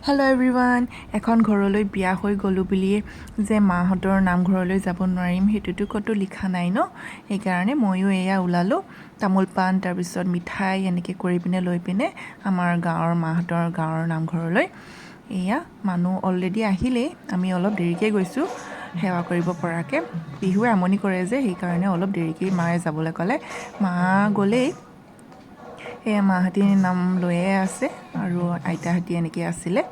Hello everyone, এখন ঘৰলৈ বিয়া হৈ গলো বুলিয়ে যে মাহঁতৰ নামঘৰলৈ যাব নোৱাৰিম হেতুটো কতো লিখা নাই ন সেইকাৰণে মইও এয়া উলালো তামোল পান তাৰ পিছত মিঠাই এনেকৈ কৰি পিনে লৈ পিনে আমাৰ গাঁৱৰ মাহঁতৰ গাঁৱৰ নামঘৰলৈ এয়া মানুহ অলৰেডি আহিলে আমি অলপ দেৰিকৈ গৈছো সেৱা কৰিব পৰাকে পিহুৱে আমনি কৰে যে সেইকাৰণে অলপ দেৰিকৈ মায়ে যাবলৈ ক'লে মা গ'লেই মাহঁতি নাম লৈয়ে আছে আৰু আইতাহঁতি এনেকৈ আছিলে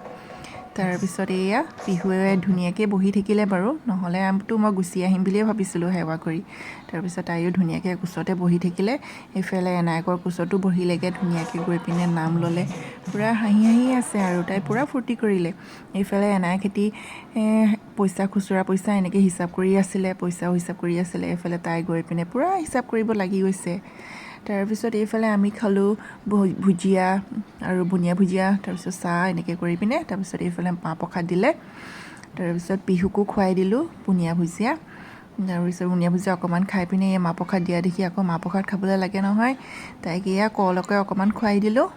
তাৰ পিছত এয়া পিহুৱে ধুনীয়াকৈ বহি থাকিলে বাৰু নহ'লে আমটো মই গুচি আহিম বুলিয়ে ভাবিছিলোঁ সেৱা কৰি তাৰ পিছত তাইও ধুনীয়াকৈ কোচতে বহি থাকিলে এফালে এনায়কৰ কোচতো বহিলেগে ধুনীয়াকৈ গৈ পিনে নাম ল'লে পুৰা হাঁহি হাঁহি আছে আৰু তাই পুৰা ফূৰ্তি কৰিলে এইফালে এনায়কহেতি পইচা খুচুৰা পইচা এনেকৈ হিচাপ কৰি আছিলে পইচাও হিচাপ কৰি আছিলে এইফালে তাই গৈ পিনে পুৰা হিচাপ কৰিব লাগি গৈছে তাৰপিছত এইফালে আমি খালোঁ ভুজিয়া আৰু বুনিয়া ভুজিয়া তাৰপিছত চাহ এনেকৈ কৰি পিনে তাৰপিছত এইফালে মাহ প্ৰসাদ দিলে তাৰপিছত পিহুকো খুৱাই দিলোঁ বুনিয়া ভুজিয়া তাৰপিছত বুনিয়া ভুজিয়া অকণমান খাই পিনে এই মাহ প্ৰসাদ দিয়া দেখি আকৌ মাহ প্ৰসাদ খাবলৈ লাগে নহয় তাইক এয়া কলকে অকণমান খুৱাই দিলোঁ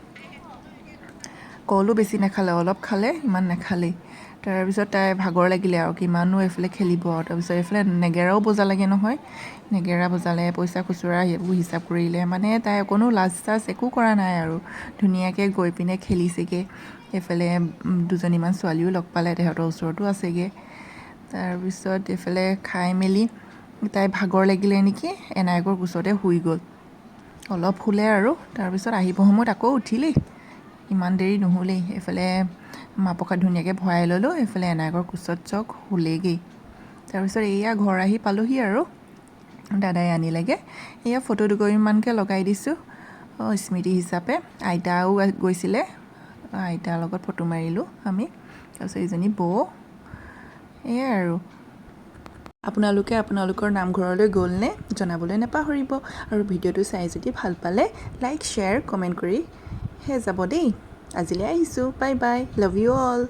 কলো বেছি নাখালে অলপ খালে ইমান নাখালেই তাৰপিছত তাই ভাগৰ লাগিলে আৰু কিমানো এইফালে খেলিব তাৰপিছত এইফালে নেগেৰাও বজালেগে নহয় নেগেৰা বজালে পইচা খুচুৰা সেইবোৰ হিচাপ কৰিলে মানে তাই অকণো লাজ চাজ একো কৰা নাই আৰু ধুনীয়াকৈ গৈ পিনে খেলিছেগৈ এইফালে দুজনীমান ছোৱালীও লগ পালে তেহঁতৰ ওচৰতো আছেগৈ তাৰপিছত এইফালে খাই মেলি তাই ভাগৰ লাগিলে নেকি এনায়কৰ কোচতে শুই গ'ল অলপ শুলে আৰু তাৰপিছত আহিব সময়ত আকৌ উঠিলেই ইমান দেৰি নহ'লেই এইফালে মাহ প্ৰসাদ ধুনীয়াকৈ ভৰাই ল'লোঁ এইফালে এনায়কৰ কোচত চক শুলেগৈ তাৰপিছত এয়া ঘৰ আহি পালোহি আৰু দাদাই আনিলেগৈ এয়া ফটো দুকপিমানকৈ লগাই দিছোঁ স্মৃতি হিচাপে আইতাও গৈছিলে আইতাৰ লগত ফটো মাৰিলোঁ আমি তাৰপিছত এইজনী বৌ এয়াই আৰু আপোনালোকে আপোনালোকৰ নামঘৰলৈ গ'লনে জনাবলৈ নাপাহৰিব আৰু ভিডিঅ'টো চাই যদি ভাল পালে লাইক শ্বেয়াৰ কমেণ্ট কৰি যাব দেই আজিলৈ আহিছোঁ bye bye love you all